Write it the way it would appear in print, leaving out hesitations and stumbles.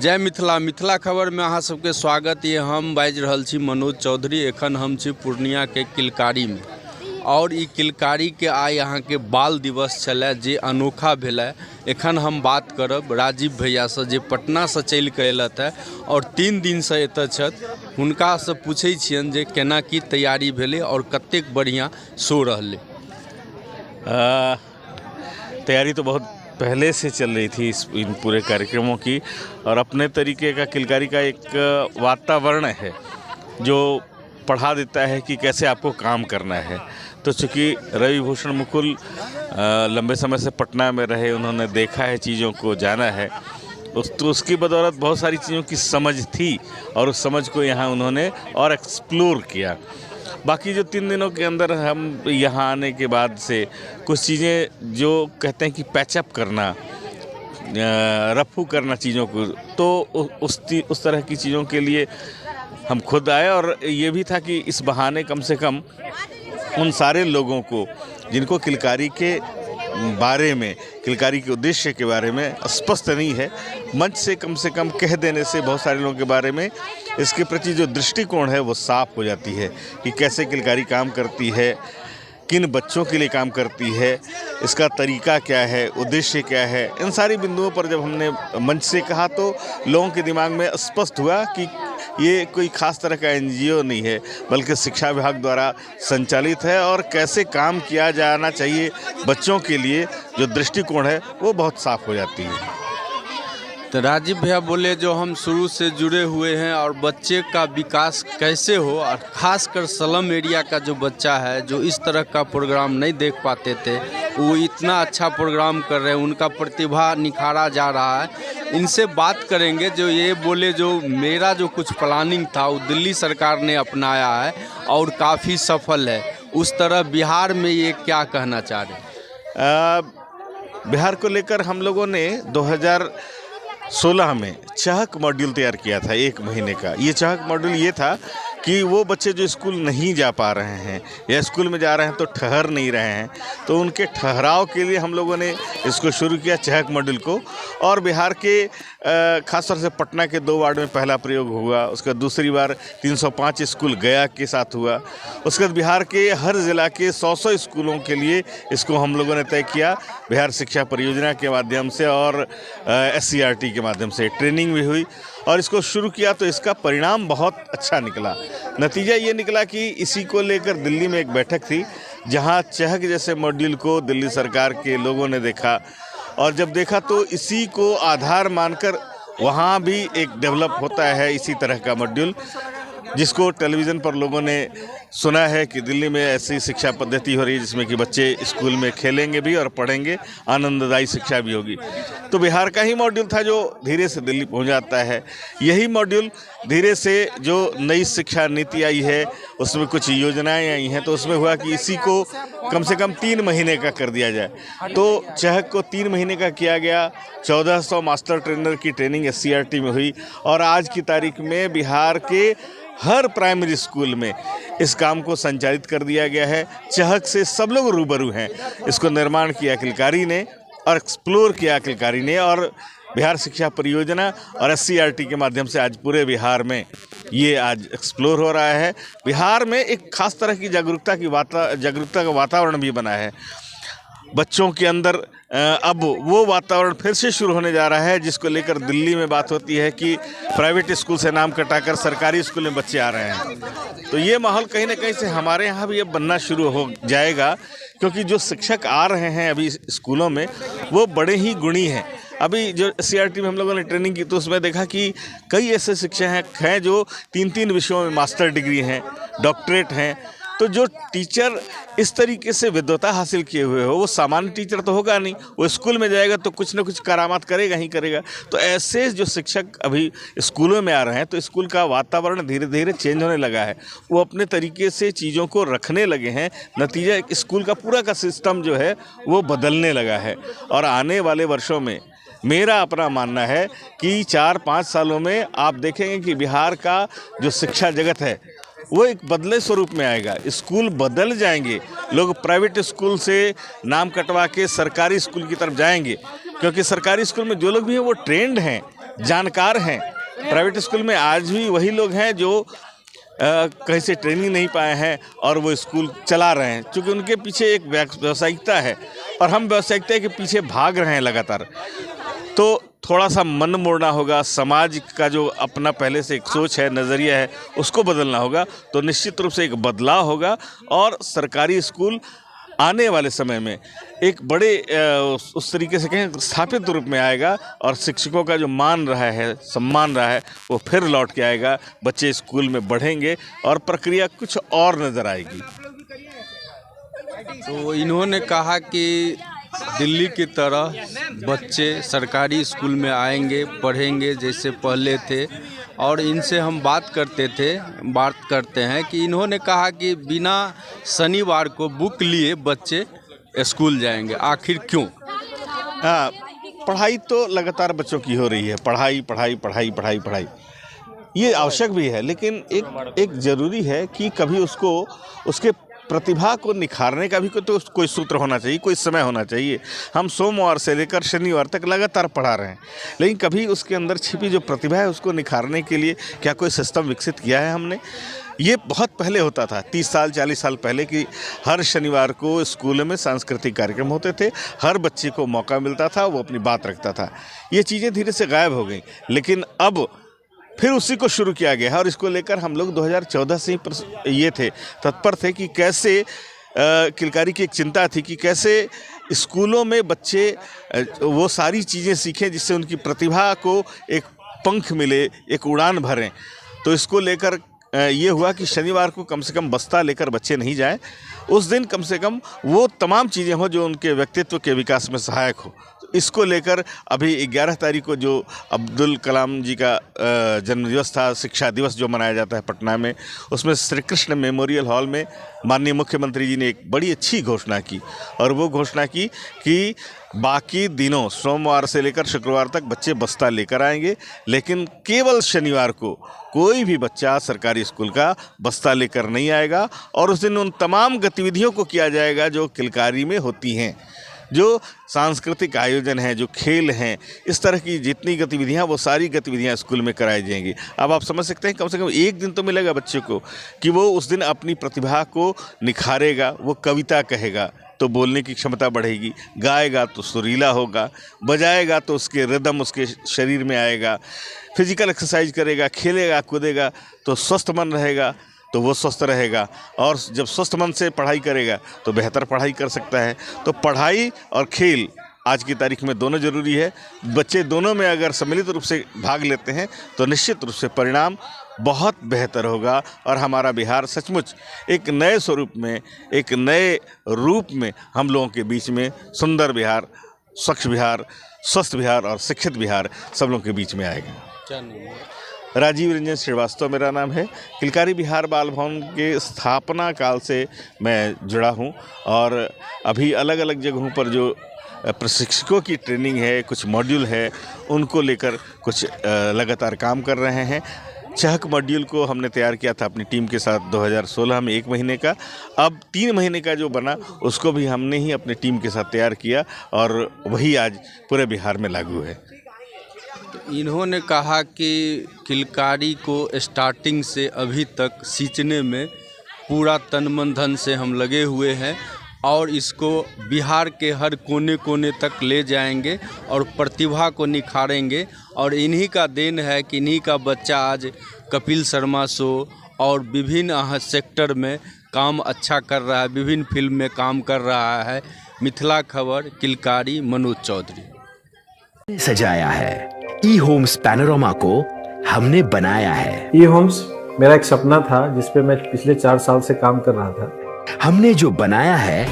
जय मिथिला मिथिला खबर में अहाँ सबके स्वागत ये। हम बाजि रहल छी मनोज चौधरी। एखन हम छी पूर्णिया के किलकारी में और ई किलकारी के आइ अहाँ के बाल दिवस छलै जे अनोखा भेलै। एखन हम बात करब राजीव भैया से जे पटना से चल के अयलथि है और 3 दिन से एतऽ छथि। हुनका से पूछै छियनि जे केना की तैयारी भेलै और कतेक बढ़िया शो रहलै। तैयारी तो बहुत पहले से चल रही थी इन पूरे कार्यक्रमों की, और अपने तरीके का किलकारी का एक वातावरण है जो पढ़ा देता है कि कैसे आपको काम करना है। तो चूँकि रवि भूषण मुकुल लंबे समय से पटना में रहे, उन्होंने देखा है, चीज़ों को जाना है, तो उसकी बदौलत बहुत सारी चीज़ों की समझ थी और उस समझ को यहाँ उन्होंने और एक्सप्लोर किया। बाकी जो 3 दिनों के अंदर हम यहाँ आने के बाद से कुछ चीज़ें जो कहते हैं कि पैचअप करना, रफू करना चीज़ों को, तो उस तरह की चीज़ों के लिए हम खुद आए। और ये भी था कि इस बहाने कम से कम उन सारे लोगों को जिनको किलकारी के बारे में, किलकारी के उद्देश्य के बारे में स्पष्ट नहीं है, मंच से कम कह देने से बहुत सारे लोगों के बारे में इसके प्रति जो दृष्टिकोण है वो साफ हो जाती है कि कैसे किलकारी काम करती है, किन बच्चों के लिए काम करती है, इसका तरीका क्या है, उद्देश्य क्या है। इन सारी बिंदुओं पर जब हमने मंच से कहा तो लोगों के दिमाग में स्पष्ट हुआ कि ये कोई ख़ास तरह का एनजीओ नहीं है, बल्कि शिक्षा विभाग द्वारा संचालित है और कैसे काम किया जाना चाहिए बच्चों के लिए जो दृष्टिकोण है वो बहुत साफ हो जाती है। तो राजीव भैया बोले जो हम शुरू से जुड़े हुए हैं और बच्चे का विकास कैसे हो, और ख़ासकर स्लम एरिया का जो बच्चा है जो इस तरह का प्रोग्राम नहीं देख पाते थे, वो इतना अच्छा प्रोग्राम कर रहे हैं, उनका प्रतिभा निखारा जा रहा है। इनसे बात करेंगे जो ये बोले जो मेरा जो कुछ प्लानिंग था वो दिल्ली सरकार ने अपनाया है और काफ़ी सफल है। उस तरह बिहार में ये क्या कहना चाह रहे हैं? बिहार को लेकर हम लोगों ने 2016 में चहक मॉड्यूल तैयार किया था 1 महीने का। ये चहक मॉड्यूल ये था कि वो बच्चे जो स्कूल नहीं जा पा रहे हैं या स्कूल में जा रहे हैं तो ठहर नहीं रहे हैं, तो उनके ठहराव के लिए हम लोगों ने इसको शुरू किया चहक मॉड्यूल को। और बिहार के खासतौर से पटना के 2 वार्ड में पहला प्रयोग हुआ, उसका दूसरी बार 305 स्कूल गया के साथ हुआ। उसके बाद बिहार के हर ज़िला के 100 स्कूलों के लिए इसको हम लोगों ने तय किया बिहार शिक्षा परियोजना के माध्यम से, और SCRT के माध्यम से ट्रेनिंग भी हुई और इसको शुरू किया। तो इसका परिणाम बहुत अच्छा निकला। नतीजा ये निकला कि इसी को लेकर दिल्ली में एक बैठक थी जहां चहक जैसे मॉड्यूल को दिल्ली सरकार के लोगों ने देखा, और जब देखा तो इसी को आधार मानकर वहां भी एक डेवलप होता है इसी तरह का मॉड्यूल, जिसको टेलीविज़न पर लोगों ने सुना है कि दिल्ली में ऐसी शिक्षा पद्धति हो रही है जिसमें कि बच्चे स्कूल में खेलेंगे भी और पढ़ेंगे, आनंददायी शिक्षा भी होगी। तो बिहार का ही मॉड्यूल था जो धीरे से दिल्ली पहुंच जाता है। यही मॉड्यूल धीरे से जो नई शिक्षा नीति आई है उसमें कुछ योजनाएं आई हैं, तो उसमें हुआ कि इसी को कम से कम 3 महीने का कर दिया जाए। तो चहक को 3 महीने का किया गया। 1400 मास्टर ट्रेनर की ट्रेनिंग SCRT में हुई और आज की तारीख में बिहार के हर प्राइमरी स्कूल में इस काम को संचालित कर दिया गया है। चहक से सब लोग रूबरू हैं। इसको निर्माण किया किलकारी ने और एक्सप्लोर किया किलकारी ने, और बिहार शिक्षा परियोजना और SCRT के माध्यम से आज पूरे बिहार में ये आज एक्सप्लोर हो रहा है। बिहार में एक खास तरह की जागरूकता का वातावरण भी बना है बच्चों के अंदर। अब वो वातावरण फिर से शुरू होने जा रहा है जिसको लेकर दिल्ली में बात होती है कि प्राइवेट स्कूल से नाम कटाकर सरकारी स्कूल में बच्चे आ रहे हैं। तो ये माहौल कहीं ना कहीं से हमारे यहाँ भी अब बनना शुरू हो जाएगा, क्योंकि जो शिक्षक आ रहे हैं अभी स्कूलों में वो बड़े ही गुणी हैं। अभी जो SCRT में हम लोगों ने ट्रेनिंग की तो उसमें देखा कि कई ऐसे शिक्षक हैं जो 3-3 विषयों में मास्टर डिग्री हैं, डॉक्टरेट हैं। तो जो टीचर इस तरीके से विद्वता हासिल किए हुए हो वो सामान्य टीचर तो होगा नहीं, वो स्कूल में जाएगा तो कुछ ना कुछ करामात करेगा ही करेगा। तो ऐसे जो शिक्षक अभी स्कूलों में आ रहे हैं तो स्कूल का वातावरण धीरे धीरे चेंज होने लगा है, वो अपने तरीके से चीज़ों को रखने लगे हैं। नतीजा स्कूल का पूरा का सिस्टम जो है वो बदलने लगा है। और आने वाले वर्षों में मेरा अपना मानना है कि 4-5 सालों में आप देखेंगे कि बिहार का जो शिक्षा जगत है वो एक बदले स्वरूप में आएगा। स्कूल बदल जाएंगे, लोग प्राइवेट स्कूल से नाम कटवा के सरकारी स्कूल की तरफ जाएंगे, क्योंकि सरकारी स्कूल में जो लोग भी हैं वो ट्रेंड हैं, जानकार हैं। प्राइवेट स्कूल में आज भी वही लोग हैं जो कहीं से ट्रेनिंग नहीं पाए हैं और वो स्कूल चला रहे हैं, क्योंकि उनके पीछे एक व्यावसायिकता है और हम व्यावसायिकता के पीछे भाग रहे हैं लगातार। तो थोड़ा सा मन मोड़ना होगा, समाज का जो अपना पहले से एक सोच है, नज़रिया है, उसको बदलना होगा, तो निश्चित रूप से एक बदलाव होगा और सरकारी स्कूल आने वाले समय में एक बड़े उस तरीके से कहें स्थापित रूप में आएगा और शिक्षकों का जो मान रहा है, सम्मान रहा है, वो फिर लौट के आएगा। बच्चे स्कूल में बढ़ेंगे और प्रक्रिया कुछ और नज़र आएगी। तो इन्होंने कहा कि दिल्ली की तरह बच्चे सरकारी स्कूल में आएंगे, पढ़ेंगे जैसे पहले थे। और इनसे हम बात करते हैं कि इन्होंने कहा कि बिना शनिवार को बुक लिए बच्चे स्कूल जाएंगे, आखिर क्यों? पढ़ाई तो लगातार बच्चों की हो रही है, पढ़ाई। ये आवश्यक भी है, लेकिन एक ज़रूरी है कि कभी उसके प्रतिभा को निखारने का भी कोई सूत्र होना चाहिए, कोई समय होना चाहिए। हम सोमवार से लेकर शनिवार तक लगातार पढ़ा रहे हैं, लेकिन कभी उसके अंदर छिपी जो प्रतिभा है उसको निखारने के लिए क्या कोई सिस्टम विकसित किया है हमने? ये बहुत पहले होता था, 30 साल 40 साल पहले कि हर शनिवार को स्कूल में सांस्कृतिक कार्यक्रम होते थे, हर बच्चे को मौका मिलता था, वो अपनी बात रखता था। ये चीज़ें धीरे से गायब हो गई, लेकिन अब फिर उसी को शुरू किया गया है और इसको लेकर हम लोग 2014 से ही तत्पर थे कि कैसे किलकारी की एक चिंता थी कि कैसे स्कूलों में बच्चे वो सारी चीज़ें सीखें जिससे उनकी प्रतिभा को एक पंख मिले, एक उड़ान भरें। तो इसको लेकर ये हुआ कि शनिवार को कम से कम बस्ता लेकर बच्चे नहीं जाएं, उस दिन कम से कम वो तमाम चीज़ें हो जो उनके व्यक्तित्व के विकास में सहायक हो। इसको लेकर अभी 11 तारीख को जो अब्दुल कलाम जी का जन्मदिवस था, शिक्षा दिवस जो मनाया जाता है पटना में, उसमें श्री कृष्ण मेमोरियल हॉल में माननीय मुख्यमंत्री जी ने एक बड़ी अच्छी घोषणा की और वो घोषणा की कि बाकी दिनों सोमवार से लेकर शुक्रवार तक बच्चे बस्ता लेकर आएंगे, लेकिन केवल शनिवार को कोई भी बच्चा सरकारी स्कूल का बस्ता लेकर नहीं आएगा और उस दिन उन तमाम गतिविधियों को किया जाएगा जो किलकारी में होती हैं, जो सांस्कृतिक आयोजन हैं, जो खेल हैं, इस तरह की जितनी गतिविधियां, वो सारी गतिविधियां स्कूल में कराई जाएंगी। अब आप समझ सकते हैं कम से कम एक दिन तो मिलेगा बच्चे को कि वो उस दिन अपनी प्रतिभा को निखारेगा। वो कविता कहेगा तो बोलने की क्षमता बढ़ेगी, गाएगा तो सुरीला होगा, बजाएगा तो उसके रिदम उसके शरीर में आएगा, फिजिकल एक्सरसाइज करेगा, खेलेगा कूदेगा तो स्वस्थ मन रहेगा, तो वो स्वस्थ रहेगा और जब स्वस्थ मन से पढ़ाई करेगा तो बेहतर पढ़ाई कर सकता है। तो पढ़ाई और खेल आज की तारीख में दोनों ज़रूरी है। बच्चे दोनों में अगर सम्मिलित रूप से भाग लेते हैं तो निश्चित रूप से परिणाम बहुत बेहतर होगा और हमारा बिहार सचमुच एक नए स्वरूप में, एक नए रूप में हम लोगों के बीच में सुंदर बिहार, स्वच्छ बिहार, स्वस्थ बिहार और शिक्षित बिहार सब लोगों के बीच में आएगा। क्या नाम है? राजीव रंजन श्रीवास्तव मेरा नाम है। किलकारी बिहार बाल भवन के स्थापना काल से मैं जुड़ा हूं और अभी अलग अलग जगहों पर जो प्रशिक्षकों की ट्रेनिंग है, कुछ मॉड्यूल है, उनको लेकर कुछ लगातार काम कर रहे हैं। चहक मॉड्यूल को हमने तैयार किया था अपनी टीम के साथ 2016 में 1 महीने का, अब 3 महीने का जो बना उसको भी हमने ही अपनी टीम के साथ तैयार किया और वही आज पूरे बिहार में लागू है। इन्होंने कहा कि किलकारी को स्टार्टिंग से अभी तक सींचने में पूरा तन मन धन से हम लगे हुए हैं और इसको बिहार के हर कोने कोने तक ले जाएंगे और प्रतिभा को निखारेंगे और इन्हीं का देन है कि इन्हीं का बच्चा आज कपिल शर्मा शो और विभिन्न सेक्टर में काम अच्छा कर रहा है, विभिन्न फिल्म में काम कर रहा है। मिथिला खबर, किलकारी, मनोज चौधरी। सजाया है ई होम्स पैनोरामा को हमने बनाया है। ई होम्स मेरा एक सपना था जिस पे मैं पिछले 4 साल से काम कर रहा था। हमने जो बनाया है